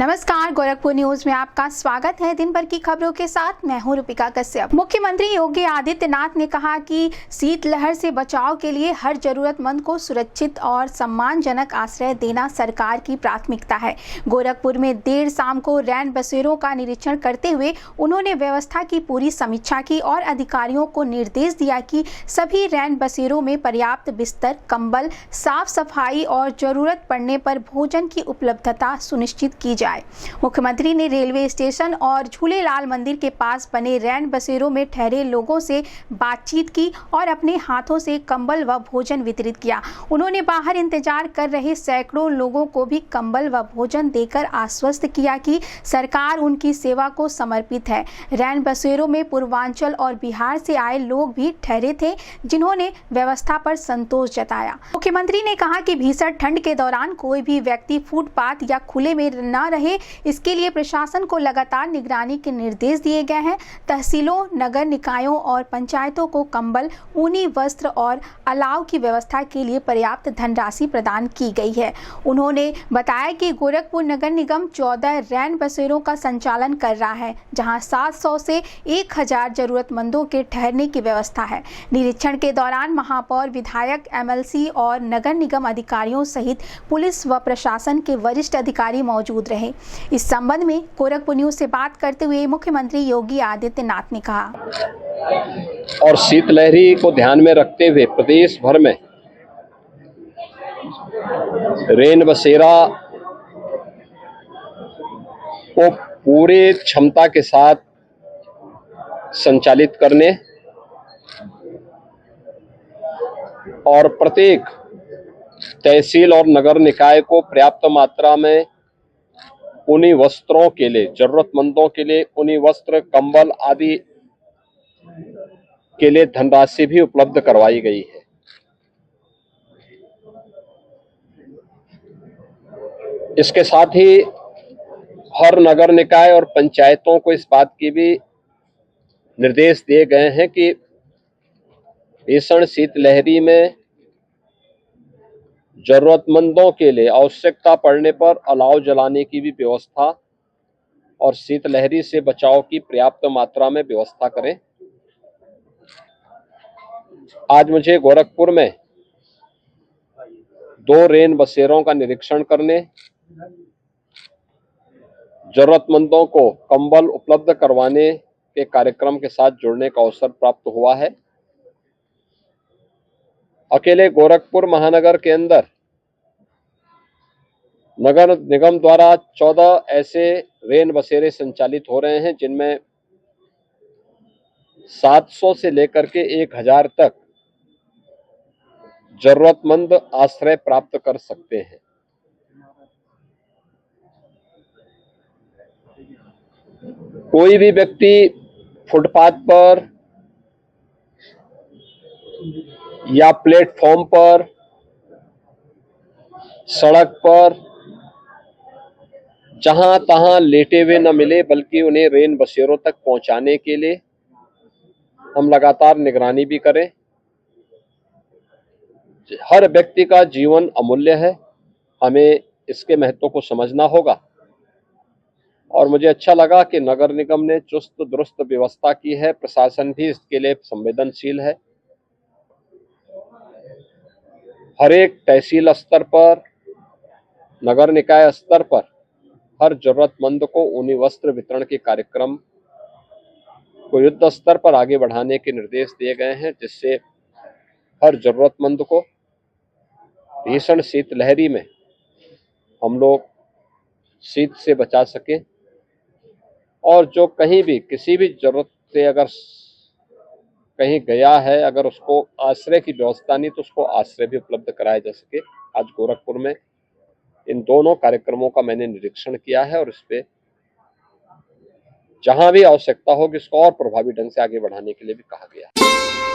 नमस्कार, गोरखपुर न्यूज में आपका स्वागत है। दिन भर की खबरों के साथ मैं हूं रूपिका कश्यप। मुख्यमंत्री योगी आदित्यनाथ ने कहा कि शीतलहर से बचाव के लिए हर जरूरतमंद को सुरक्षित और सम्मानजनक आश्रय देना सरकार की प्राथमिकता है। गोरखपुर में देर शाम को रैन बसेरों का निरीक्षण करते हुए उन्होंने व्यवस्था की पूरी समीक्षा की और अधिकारियों को निर्देश दिया कि सभी रैन बसेरों में पर्याप्त बिस्तर, कंबल, साफ सफाई और जरूरत पड़ने पर भोजन की उपलब्धता सुनिश्चित की जाए। मुख्यमंत्री ने रेलवे स्टेशन और झूलेलाल मंदिर के पास बने रैन बसेरों में ठहरे लोगों से बातचीत की और अपने हाथों से कंबल व भोजन वितरित किया। उन्होंने बाहर इंतजार कर रहे सैकड़ों लोगों को भी कंबल व भोजन देकर आश्वस्त किया कि सरकार उनकी सेवा को समर्पित है। रैन बसेरों में पूर्वांचल और बिहार से आए लोग भी ठहरे थे, जिन्होंने व्यवस्था पर संतोष जताया। मुख्यमंत्री ने कहा कि भीषण ठंड के दौरान कोई भी व्यक्ति फुटपाथ या खुले में न रहे, इसके लिए प्रशासन को लगातार निगरानी के निर्देश दिए गए हैं। तहसीलों, नगर निकायों और पंचायतों को कंबल, ऊनी वस्त्र और अलाव की व्यवस्था के लिए पर्याप्त धनराशि प्रदान की गई है। उन्होंने बताया कि गोरखपुर नगर निगम 14 रैन बसेरों का संचालन कर रहा है, जहां 700 से 1000 जरूरतमंदों के ठहरने की व्यवस्था है। निरीक्षण के दौरान महापौर, विधायक, एमएलसी और नगर निगम अधिकारियों सहित पुलिस व प्रशासन के वरिष्ठ अधिकारी मौजूद रहे। इस संबंध में गोरखपुर न्यूज से बात करते हुए मुख्यमंत्री योगी आदित्यनाथ ने कहा, और शीतलहरी को ध्यान में रखते हुए प्रदेश भर में रेन बसेरा को पूरे क्षमता के साथ संचालित करने और प्रत्येक तहसील और नगर निकाय को पर्याप्त मात्रा में ऊनी वस्त्रों के लिए, जरूरतमंदों के लिए ऊनी वस्त्र, कंबल आदि के लिए धनराशि भी उपलब्ध करवाई गई है। इसके साथ ही हर नगर निकाय और पंचायतों को इस बात की भी निर्देश दिए गए हैं कि भीषण शीतलहरी में जरूरतमंदों के लिए आवश्यकता पड़ने पर अलाव जलाने की भी व्यवस्था और शीतलहरी से बचाव की पर्याप्त मात्रा में व्यवस्था करें। आज मुझे गोरखपुर में 2 रेन बसेरों का निरीक्षण करने, जरूरतमंदों को कंबल उपलब्ध करवाने के कार्यक्रम के साथ जुड़ने का अवसर प्राप्त हुआ है। अकेले गोरखपुर महानगर के अंदर नगर निगम द्वारा 14 ऐसे रेन बसेरे संचालित हो रहे हैं, जिनमें 700 से लेकर के 1000 तक जरूरतमंद आश्रय प्राप्त कर सकते हैं। कोई भी व्यक्ति फुटपाथ पर या प्लेटफॉर्म पर, सड़क पर, जहां तहां लेटे हुए न मिले, बल्कि उन्हें रेन बसेरों तक पहुंचाने के लिए हम लगातार निगरानी भी करें। हर व्यक्ति का जीवन अमूल्य है, हमें इसके महत्व को समझना होगा। और मुझे अच्छा लगा कि नगर निगम ने चुस्त दुरुस्त व्यवस्था की है, प्रशासन भी इसके लिए संवेदनशील है। हर एक तहसील स्तर पर, नगर निकाय स्तर पर हर जरूरतमंद को ऊनी वस्त्र वितरण के कार्यक्रम को युद्ध स्तर पर आगे बढ़ाने के निर्देश दिए गए हैं, जिससे हर जरूरतमंद को भीषण शीतलहरी में हम लोग शीत से बचा सकें। और जो कहीं भी किसी भी जरूरत से अगर कहीं गया है, अगर उसको आश्रय की व्यवस्था नहीं, तो उसको आश्रय भी उपलब्ध कराया जा सके। आज गोरखपुर में इन दोनों कार्यक्रमों का मैंने निरीक्षण किया है और इस पे जहां भी आवश्यकता होगी इसको और प्रभावी ढंग से आगे बढ़ाने के लिए भी कहा गया है।